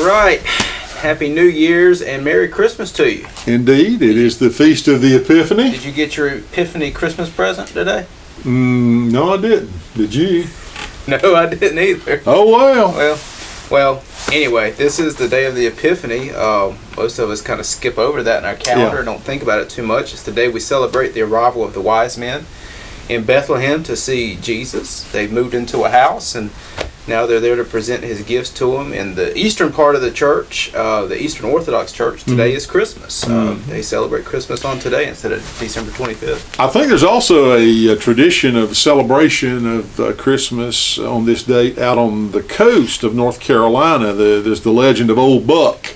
right. Happy New Year's and Merry Christmas to you. Indeed, it is the Feast of the Epiphany. Did you get your Epiphany Christmas present today? No, I didn't. Did you? No, I didn't either. Oh, well. Well, anyway, this is the day of the Epiphany. Most of us kind of skip over that in our calendar, don't think about it too much. It's the day we celebrate the arrival of the wise men in Bethlehem to see Jesus. They moved into a house, and now they're there to present his gifts to him. In the eastern part of the church, the Eastern Orthodox Church, today is Christmas. They celebrate Christmas on today instead of December 25th. I think there's also a tradition of celebration of Christmas on this date out on the coast of North Carolina. There's the legend of Old Buck.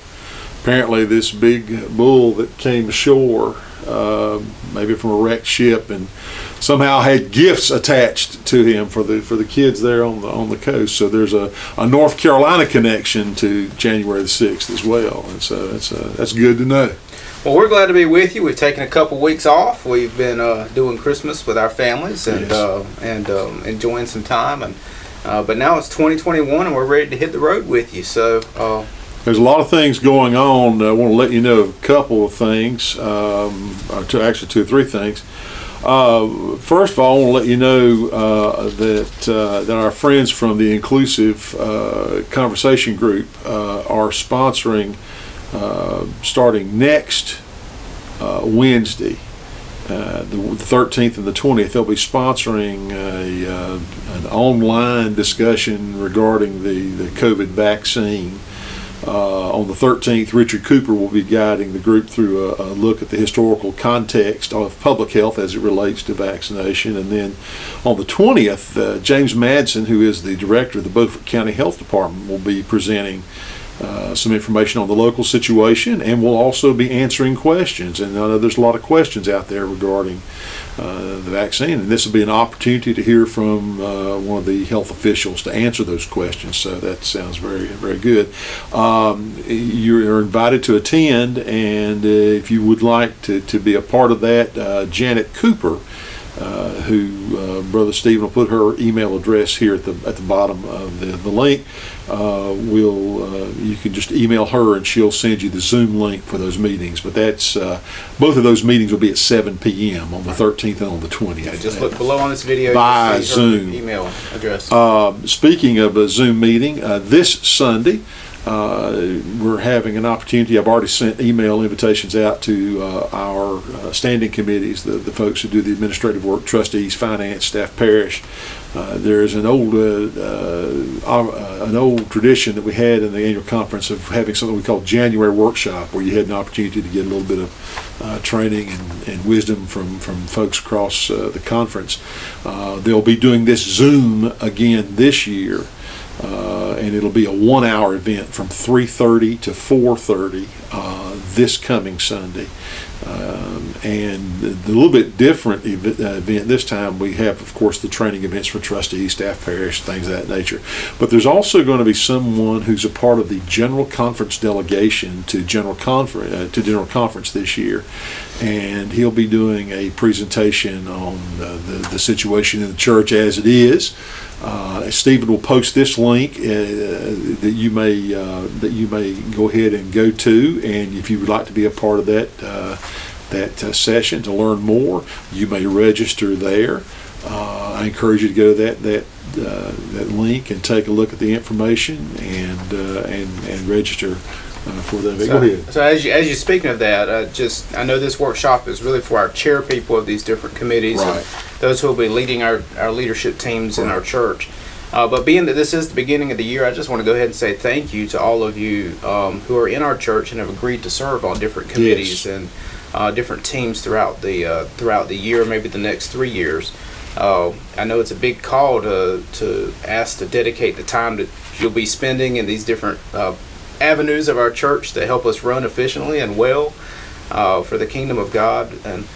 Apparently this big bull that came ashore, maybe from a wrecked ship, and somehow had gifts attached to him for the kids there on the coast. So there's a North Carolina connection to January the 6th as well, and so that's good to know. Well, we're glad to be with you. We've taken a couple weeks off. We've been doing Christmas with our families and enjoying some time, but now it's 2021 and we're ready to hit the road with you. So there's a lot of things going on. I want to let you know a couple of things, actually two or three things. First of all, I want to let you know that our friends from the Inclusive Conversation Group are sponsoring, starting next Wednesday, the 13th and the 20th, they'll be sponsoring an online discussion regarding the COVID vaccine. On the 13th, Jannet Cooper will be guiding the group through a look at the historical context of public health as it relates to vaccination. And then on the 20th, James Madsen, who is the director of the Beaufort County Health Department, will be presenting some information on the local situation, and we'll also be answering questions. And I know there's a lot of questions out there regarding the vaccine, and this will be an opportunity to hear from one of the health officials to answer those questions. So that sounds very, very good. You're invited to attend, and if you would like to be a part of that, Jannet Cooper, who Brother Stephen will put her email address here at the bottom of the link. You can just email her and she'll send you the Zoom link for those meetings. But that's both of those meetings will be at 7 p.m. on the 13th and on the 20th. Yeah, just look below on this video. By Zoom. Email address. Speaking of a Zoom meeting, this Sunday, we're having an opportunity. I've already sent email invitations out to our standing committees, the folks who do the administrative work, trustees, finance, staff, parish. There's an old tradition that we had in the annual conference of having something we call January workshop, where you had an opportunity to get a little bit of training and wisdom from folks across the conference. They'll be doing this Zoom again this year. And it'll be a 1-hour event from 3:30 to 4:30 this coming Sunday. And a little bit different event this time. We have, of course, the training events for trustees, staff, parish, things of that nature. But there's also going to be someone who's a part of the General Conference delegation to General Conference this year, and he'll be doing a presentation on the situation in the church as it is. Stephen will post this link that you may go ahead and go to, and if you would like to be a part of that session to learn more, you may register there. I encourage you to go to that link and take a look at the information and register for that. Go ahead. So as you speaking of that, I know this workshop is really for our chair people of these different committees, right, and those who will be leading our leadership teams in our church. But being that this is the beginning of the year, I just want to go ahead and say thank you to all of you who are in our church and have agreed to serve on different committees and different teams throughout the year, maybe the next 3 years. I know it's a big call to ask to dedicate the time that you'll be spending in these different avenues of our church to help us run efficiently and well for the kingdom of God. And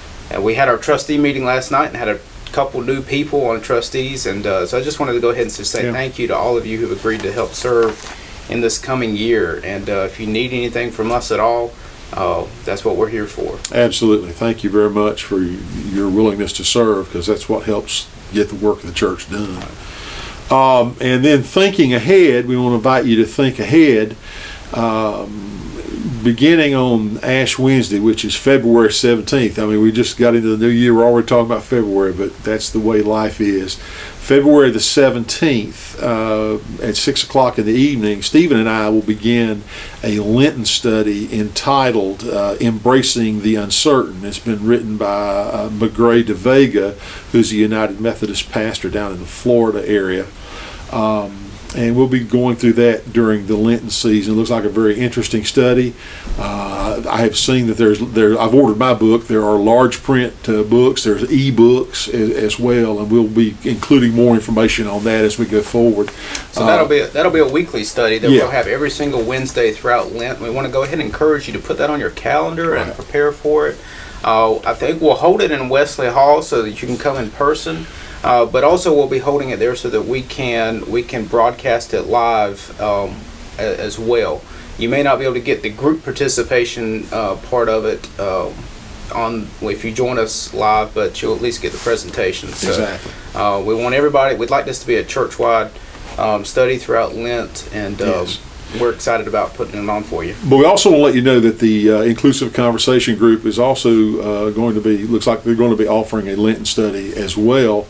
we had our trustee meeting last night and had a couple new people on trustees, and so I just wanted to go ahead and just say thank you to all of you who agreed to help serve in this coming year. And if you need anything from us at all, that's what we're here for. Absolutely. Thank you very much for your willingness to serve, because that's what helps get the work of the church done. And then thinking ahead, we want to invite you to think ahead beginning on Ash Wednesday, which is February 17th. I mean, we just got into the new year. We're already talking about February, but that's the way life is. February the 17th at 6 o'clock in the evening, Stephen and I will begin a Lenten study entitled Embracing the Uncertain. It's been written by McGray de Vega, who's a United Methodist pastor down in the Florida area. And we'll be going through that during the Lenten season. It looks like a very interesting study. I have seen that I've ordered my book. There are large print books. There's e-books as well, and we'll be including more information on that as we go forward. So that'll be a weekly study that we'll have every single Wednesday throughout Lent. We want to go ahead and encourage you to put that on your calendar and prepare for it. I think we'll hold it in Wesley Hall so that you can come in person. But also we'll be holding it there so that we can broadcast it live as well. You may not be able to get the group participation part of it if you join us live, but you'll at least get the presentation. So, exactly. We want everybody. We'd like this to be a church-wide study throughout Lent, and Yes. we're excited about putting it on for you. But we also want to let you know that the Inclusive Conversation Group is also looks like they're going to be offering a Lenten study as well.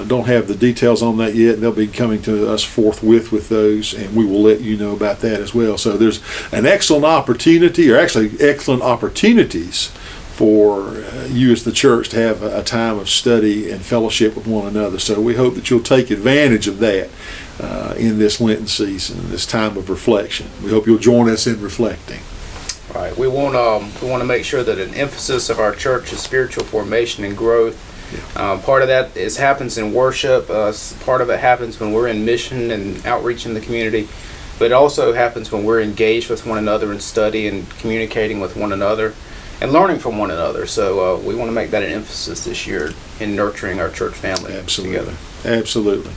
Don't have the details on that yet. They'll be coming to us forthwith with those, and we will let you know about that as well. So there's an excellent opportunity, or actually excellent opportunities for you as the church to have a time of study and fellowship with one another. So we hope that you'll take advantage of that in this Lenten season, this time of reflection. We hope you'll join us in reflecting. Right. We want to make sure that an emphasis of our church is spiritual formation and growth. Yeah. Part of that happens in worship. Part of it happens when we're in mission and outreach in the community. But it also happens when we're engaged with one another in study and communicating with one another and learning from one another. So we want to make that an emphasis this year in nurturing our church family together. Absolutely.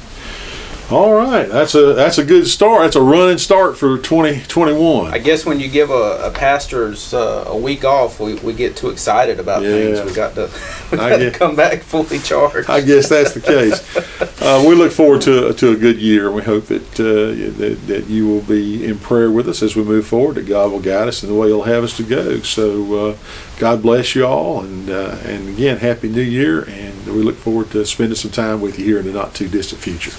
All right, that's a good start. That's a running start for 2021. I guess when you give a pastor's a week off, we get too excited about things. We got to come back fully charged. I guess that's the case. We look forward to a good year, and we hope that you will be in prayer with us as we move forward. That God will guide us in the way He'll have us to go. So God bless you all, and again, Happy New Year, and we look forward to spending some time with you here in the not too distant future.